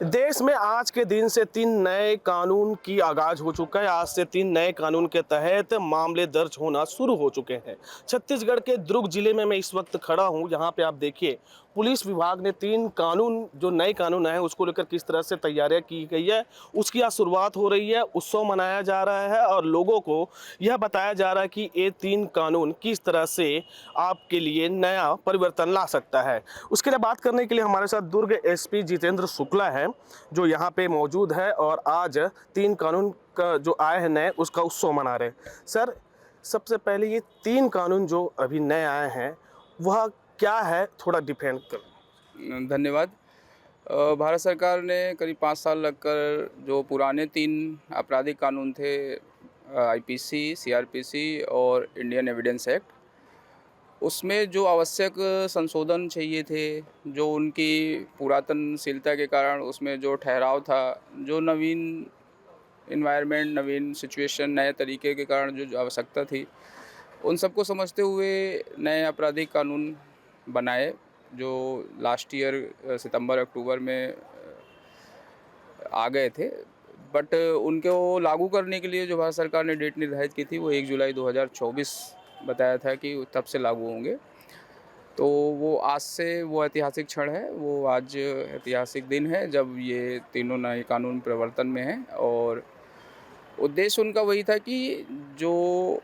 देश में आज के दिन से 3 नए कानून की आगाज हो चुका है। आज से 3 नए कानून के तहत मामले दर्ज होना शुरू हो चुके हैं। छत्तीसगढ़ के दुर्ग जिले में मैं इस वक्त खड़ा हूँ। यहाँ पे आप देखिए, पुलिस विभाग ने 3 कानून जो नए कानून हैं उसको लेकर किस तरह से तैयारियां की गई है, उसकी आज शुरुआत हो रही है। उत्सव मनाया जा रहा है और लोगों को यह बताया जा रहा है कि ये 3 कानून किस तरह से आपके लिए नया परिवर्तन ला सकता है। उसके लिए बात करने के लिए हमारे साथ दुर्ग एसपी जितेंद्र शुक्ला है, जो यहाँ पे मौजूद है और आज 3 कानून का जो आए हैं नए, उसका उत्सव मना रहे हैं। सर, सबसे पहले ये 3 कानून जो अभी नए आए हैं वह क्या है, थोड़ा डिफेंड कर। धन्यवाद। भारत सरकार ने करीब 5 साल लगकर जो पुराने 3 आपराधिक कानून थे, आईपीसी, सीआरपीसी और इंडियन एविडेंस एक्ट, उसमें जो आवश्यक संशोधन चाहिए थे, जो उनकी पुरातनशीलता के कारण उसमें जो ठहराव था, जो नवीन इन्वायरमेंट, नवीन सिचुएशन, नए तरीके के कारण जो आवश्यकता थी, उन सबको समझते हुए नए आपराधिक कानून बनाए, जो लास्ट ईयर सितंबर अक्टूबर में आ गए थे। बट उनको लागू करने के लिए जो भारत सरकार ने डेट निर्धारित की थी वो 1 जुलाई 2024 बताया था कि तब से लागू होंगे। तो वो आज से वो ऐतिहासिक क्षण है, वो आज ऐतिहासिक दिन है जब ये तीनों नए कानून प्रवर्तन में हैं। और उद्देश्य उनका वही था कि जो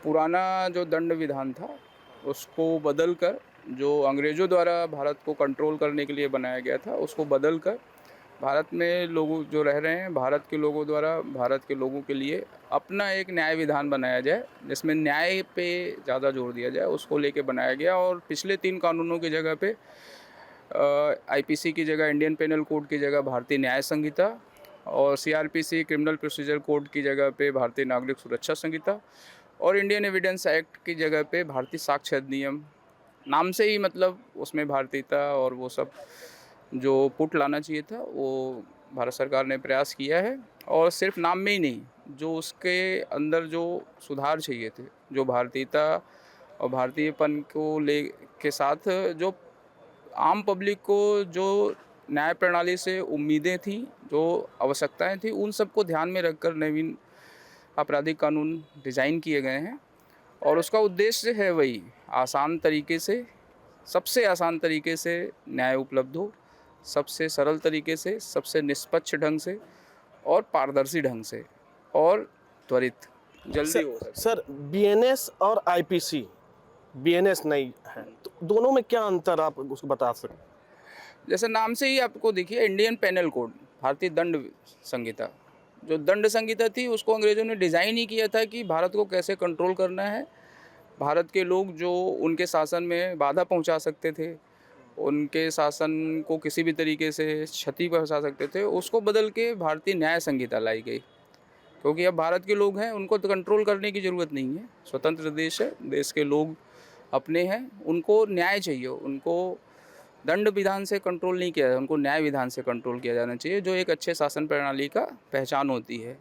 पुराना जो दंड विधान था उसको बदल कर, जो अंग्रेज़ों द्वारा भारत को कंट्रोल करने के लिए बनाया गया था, उसको बदल कर भारत में लोग जो रह रहे हैं, भारत के लोगों द्वारा भारत के लोगों के लिए अपना एक न्याय विधान बनाया जाए, जिसमें न्याय पे ज़्यादा जोर दिया जाए, उसको लेके बनाया गया। और पिछले 3 कानूनों की जगह पे आईपीसी की जगह इंडियन पेनल कोड की जगह भारतीय न्याय संहिता, और सीआरपीसी क्रिमिनल प्रोसीजर कोड की जगह पे भारतीय नागरिक सुरक्षा संहिता, और इंडियन एविडेंस एक्ट की जगह पे भारतीय साक्ष्य अधिनियम। नाम से ही मतलब उसमें भारतीयता और वो सब जो पुट लाना चाहिए था वो भारत सरकार ने प्रयास किया है। और सिर्फ नाम में ही नहीं, जो उसके अंदर जो सुधार चाहिए थे, जो भारतीयता और भारतीयपन को ले के साथ जो आम पब्लिक को जो न्याय प्रणाली से उम्मीदें थी, जो आवश्यकताएं थी, उन सबको ध्यान में रखकर नवीन आपराधिक कानून डिज़ाइन किए गए हैं। और उसका उद्देश्य है वही, आसान तरीके से, सबसे आसान तरीके से न्याय उपलब्ध हो, सबसे सरल तरीके से, सबसे निष्पक्ष ढंग से और पारदर्शी ढंग से, और त्वरित जल्दी सर हो सके। सर बीएनएस और आईपीसी, बीएनएस नहीं है तो दोनों में क्या अंतर आप उसको बता सकते हैं? जैसे नाम से ही आपको दिखिए, इंडियन पेनल कोड, भारतीय दंड संहिता, जो दंड संहिता थी उसको अंग्रेज़ों ने डिज़ाइन ही किया था कि भारत को कैसे कंट्रोल करना है। भारत के लोग जो उनके शासन में बाधा पहुंचा सकते थे, उनके शासन को किसी भी तरीके से क्षति पहुंचा सकते थे, उसको बदल के भारतीय न्याय संहिता लाई गई। क्योंकि अब भारत के लोग हैं, उनको तो कंट्रोल करने की ज़रूरत नहीं है, स्वतंत्र देश है, देश के लोग अपने हैं, उनको न्याय चाहिए, उनको दंड विधान से कंट्रोल नहीं किया, उनको न्याय विधान से कंट्रोल किया जाना चाहिए, जो एक अच्छे शासन प्रणाली का पहचान होती है।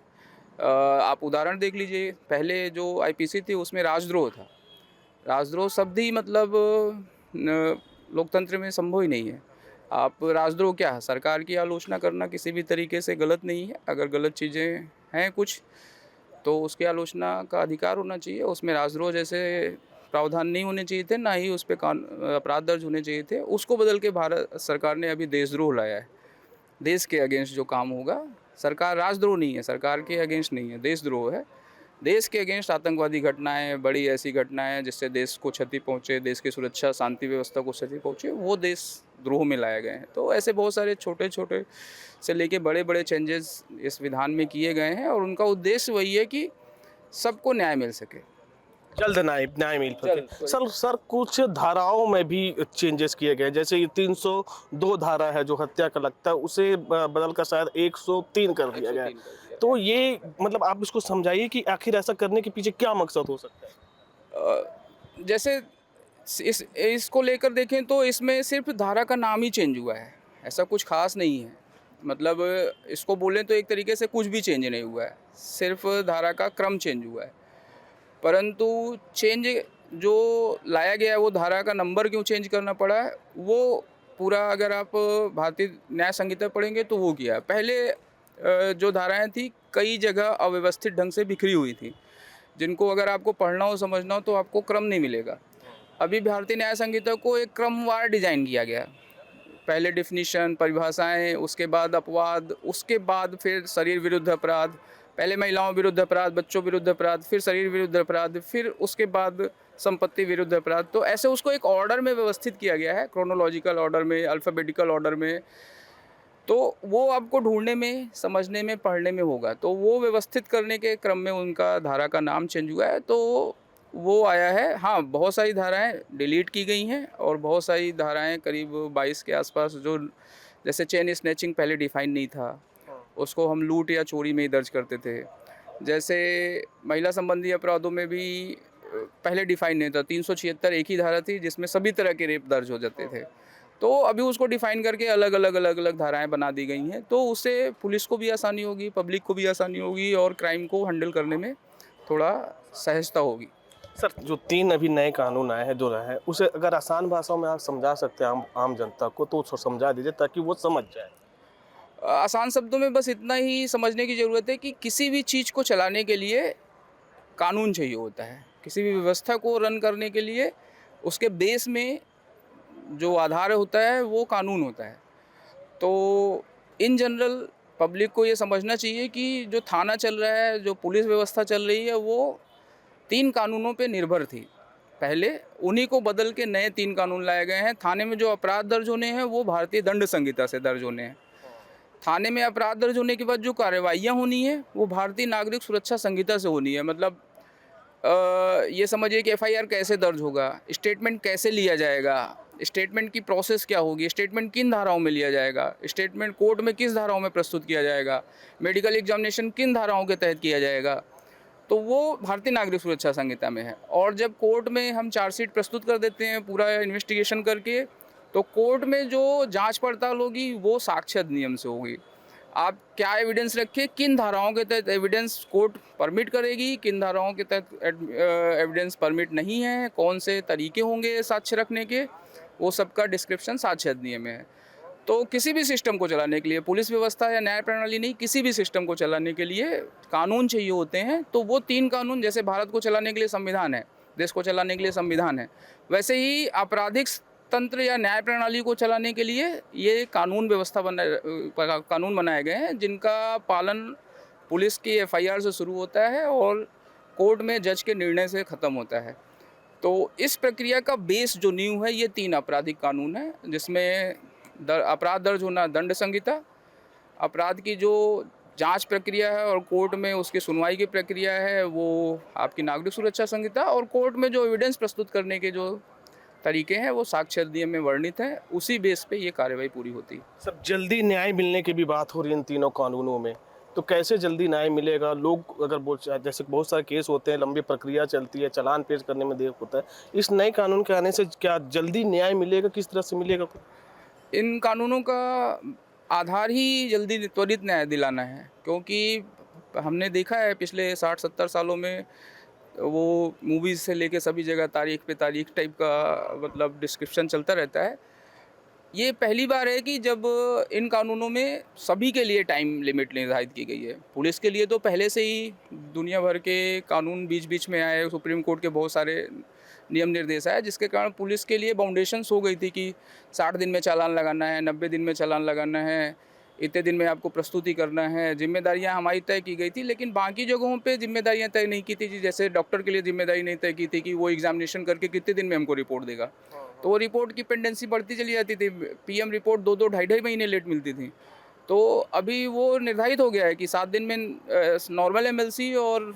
आप उदाहरण देख लीजिए, पहले जो आईपीसी थी उसमें राजद्रोह था। राजद्रोह शब्द ही मतलब लोकतंत्र में संभव ही नहीं है। आप राजद्रोह क्या है? सरकार की आलोचना करना किसी भी तरीके से गलत नहीं है। अगर गलत चीज़ें हैं कुछ, तो उसकी आलोचना का अधिकार होना चाहिए। उसमें राजद्रोह जैसे प्रावधान नहीं होने चाहिए थे, ना ही उस पे अपराध दर्ज होने चाहिए थे। उसको बदल के भारत सरकार ने अभी देशद्रोह लाया है। देश के अगेंस्ट जो काम होगा, सरकार राजद्रोह नहीं है, सरकार के अगेंस्ट नहीं है, देशद्रोह है। देश के अगेंस्ट आतंकवादी घटनाएं, बड़ी ऐसी घटनाएं जिससे देश को क्षति पहुंचे, देश की सुरक्षा शांति व्यवस्था को क्षति पहुंचे, वो देशद्रोह में लाए गए हैं। तो ऐसे बहुत सारे छोटे छोटे से लेके बड़े बड़े चेंजेस इस विधान में किए गए हैं, और उनका उद्देश्य वही है कि सबको न्याय मिल सके। जल्द न्याय न्याय मिल सके। जल्द त्वरित। सर कुछ धाराओं में भी चेंजेस किए गए, जैसे ये 302 धारा है जो हत्या का लगता है, उसे बदल कर शायद 103 कर दिया गया है। 103 कर दिया तो ये मतलब आप इसको समझाइए कि आखिर ऐसा करने के पीछे क्या मकसद हो सकता है? जैसे इसको लेकर देखें तो इसमें सिर्फ धारा का नाम ही चेंज हुआ है, ऐसा कुछ खास नहीं है। मतलब इसको बोलें तो एक तरीके से कुछ भी चेंज नहीं हुआ है, सिर्फ धारा का क्रम चेंज हुआ है। परंतु चेंज जो लाया गया है, वो धारा का नंबर क्यों चेंज करना पड़ा है, वो पूरा अगर आप भारतीय न्याय संहिता पढ़ेंगे तो वो किया। पहले जो धाराएं थी कई जगह अव्यवस्थित ढंग से बिखरी हुई थी, जिनको अगर आपको पढ़ना हो समझना हो तो आपको क्रम नहीं मिलेगा। अभी भारतीय न्याय संहिता को एक क्रमवार डिज़ाइन किया गया। पहले डिफिनीशन, परिभाषाएं, उसके बाद अपवाद, उसके बाद फिर शरीर विरुद्ध अपराध, पहले महिलाओं विरुद्ध अपराध, बच्चों विरुद्ध अपराध, फिर शरीर विरुद्ध अपराध, फिर उसके बाद संपत्ति विरुद्ध अपराध। तो ऐसे उसको एक ऑर्डर में व्यवस्थित किया गया है, क्रोनोलॉजिकल ऑर्डर में, अल्फ़ाबेटिकल ऑर्डर में। तो वो आपको ढूंढने में, समझने में, पढ़ने में होगा। तो वो व्यवस्थित करने के क्रम में उनका धारा का नाम चेंज हुआ है, तो वो आया है। हाँ, बहुत सारी धाराएं डिलीट की गई हैं और बहुत सारी धाराएं करीब 22 के आसपास, जो जैसे चेन स्नैचिंग पहले डिफाइन नहीं था, उसको हम लूट या चोरी में ही दर्ज करते थे। जैसे महिला संबंधी अपराधों में भी पहले डिफाइन नहीं था। 376 एक ही धारा थी जिसमें सभी तरह के रेप दर्ज हो जाते थे। तो अभी उसको डिफाइन करके अलग अलग धाराएं बना दी गई हैं, तो उससे पुलिस को भी आसानी होगी, पब्लिक को भी आसानी होगी और क्राइम को हैंडल करने में थोड़ा सहजता होगी। सर, जो 3 अभी नए कानून आए हैं, जो रहे हैं, उसे अगर आसान भाषाओं में आप समझा सकते हैं आम जनता को, तो उसको समझा दीजिए ताकि वो समझ जाए। आसान शब्दों में बस इतना ही समझने की ज़रूरत है कि किसी भी चीज़ को चलाने के लिए कानून चाहिए होता है। किसी भी व्यवस्था को रन करने के लिए उसके बेस में जो आधार होता है वो कानून होता है। तो इन जनरल पब्लिक को ये समझना चाहिए कि जो थाना चल रहा है, जो पुलिस व्यवस्था चल रही है, वो 3 कानूनों पे निर्भर थी। पहले उन्हीं को बदल के नए 3 कानून लाए गए हैं। थाने में जो अपराध दर्ज होने हैं वो भारतीय दंड संहिता से दर्ज होने हैं। थाने में अपराध दर्ज होने के बाद जो कार्रवाइयाँ होनी है वो भारतीय नागरिक सुरक्षा संहिता से होनी है। मतलब ये समझिए कि एफआईआर कैसे दर्ज होगा, स्टेटमेंट कैसे लिया जाएगा, स्टेटमेंट की प्रोसेस क्या होगी, स्टेटमेंट किन धाराओं में लिया जाएगा, स्टेटमेंट कोर्ट में किस धाराओं में प्रस्तुत किया जाएगा, मेडिकल एग्जामिनेशन किन धाराओं के तहत किया जाएगा, तो वो भारतीय नागरिक सुरक्षा संहिता में है। और जब कोर्ट में हम चार्जशीट प्रस्तुत कर देते हैं पूरा इन्वेस्टिगेशन करके, तो कोर्ट में जो जांच पड़ताल होगी वो साक्ष्य अधिनियम से होगी। आप क्या एविडेंस रखें, किन धाराओं के तहत एविडेंस कोर्ट परमिट करेगी, किन धाराओं के तहत एविडेंस परमिट नहीं है, कौन से तरीके होंगे साक्ष्य रखने के, वो सबका डिस्क्रिप्शन साक्ष्य अधिनियम में है। तो किसी भी सिस्टम को चलाने के लिए, पुलिस व्यवस्था या न्याय प्रणाली नहीं, किसी भी सिस्टम को चलाने के लिए कानून चाहिए होते हैं। तो वो 3 कानून, जैसे भारत को चलाने के लिए संविधान है, देश को चलाने के लिए संविधान है, वैसे ही आपराधिक तंत्र या न्याय प्रणाली को चलाने के लिए ये कानून बनाए गए हैं, जिनका पालन पुलिस की एफआईआर से शुरू होता है और कोर्ट में जज के निर्णय से ख़त्म होता है। तो इस प्रक्रिया का बेस जो नींव है ये 3 आपराधिक कानून है, जिसमें अपराध दर्ज होना दंड संहिता, अपराध की जो जांच प्रक्रिया है और कोर्ट में उसकी सुनवाई की प्रक्रिया है वो आपकी नागरिक सुरक्षा संहिता, और कोर्ट में जो एविडेंस प्रस्तुत करने के जो तरीके हैं वो साक्ष्य अधिनियम में वर्णित हैं। उसी बेस पे ये कार्रवाई पूरी होती है। सब जल्दी न्याय मिलने की भी बात हो रही है इन तीनों कानूनों में, तो कैसे जल्दी न्याय मिलेगा? लोग अगर जैसे बहुत सारे केस होते हैं, लंबी प्रक्रिया चलती है, चालान पेश करने में देर होता है, इस नए कानून के आने से क्या जल्दी न्याय मिलेगा? किस तरह से मिलेगा? इन कानूनों का आधार ही जल्दी त्वरित न्याय दिलाना है, क्योंकि हमने देखा है पिछले 60-70 सालों में वो मूवीज़ से लेके सभी जगह तारीख पे तारीख टाइप का मतलब डिस्क्रिप्शन चलता रहता है। ये पहली बार है कि जब इन कानूनों में सभी के लिए टाइम लिमिट निर्धारित की गई है। पुलिस के लिए तो पहले से ही दुनिया भर के कानून बीच बीच में आए, सुप्रीम कोर्ट के बहुत सारे नियम निर्देश आए, जिसके कारण पुलिस के लिए बाउंडेशंस हो गई थी कि 60 दिन में चालान लगाना है, 90 दिन में चालान लगाना है, इतने दिन में आपको प्रस्तुति करना है। जिम्मेदारियां हमारी तय की गई थी, लेकिन बाकी जगहों पे जिम्मेदारियां तय नहीं की थी। जैसे डॉक्टर के लिए जिम्मेदारी नहीं तय की थी कि वो एग्जामिनेशन करके कितने दिन में हमको रिपोर्ट देगा, तो वो रिपोर्ट की पेंडेंसी बढ़ती चली जाती थी। पीएम रिपोर्ट 2-2, ढाई-ढाई महीने लेट मिलती थी। तो अभी वो निर्धारित हो गया है कि 7 दिन में नॉर्मल एमएलसी और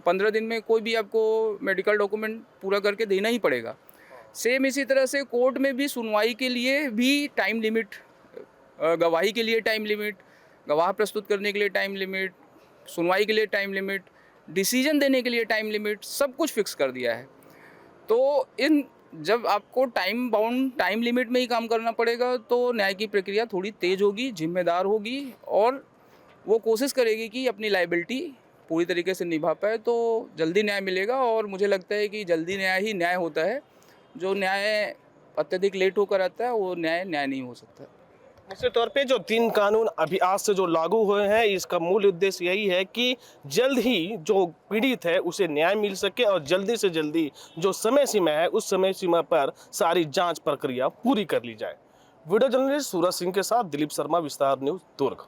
15 दिन में कोई भी आपको मेडिकल डॉक्यूमेंट पूरा करके देना ही पड़ेगा। सेम इसी तरह से कोर्ट में भी सुनवाई के लिए भी टाइम लिमिट, गवाही के लिए टाइम लिमिट, गवाह प्रस्तुत करने के लिए टाइम लिमिट, सुनवाई के लिए टाइम लिमिट, डिसीजन देने के लिए टाइम लिमिट, सब कुछ फिक्स कर दिया है। तो जब आपको टाइम बाउंड, टाइम लिमिट में ही काम करना पड़ेगा, तो न्याय की प्रक्रिया थोड़ी तेज़ होगी, जिम्मेदार होगी और वो कोशिश करेगी कि अपनी लायबिलिटी पूरी तरीके से निभा पाए, तो जल्दी न्याय मिलेगा। और मुझे लगता है कि जल्दी न्याय ही न्याय होता है। जो न्याय अत्यधिक लेट होकर आता है वो न्याय नहीं हो सकता। निश्चित तौर पे जो 3 कानून अभी आज से जो लागू हुए हैं, इसका मूल उद्देश्य यही है कि जल्द ही जो पीड़ित है उसे न्याय मिल सके और जल्दी से जल्दी जो समय सीमा है उस समय सीमा पर सारी जांच प्रक्रिया पूरी कर ली जाए। वीडियो जर्नलिस्ट सूरज सिंह के साथ दिलीप शर्मा, विस्तार न्यूज, दुर्ग।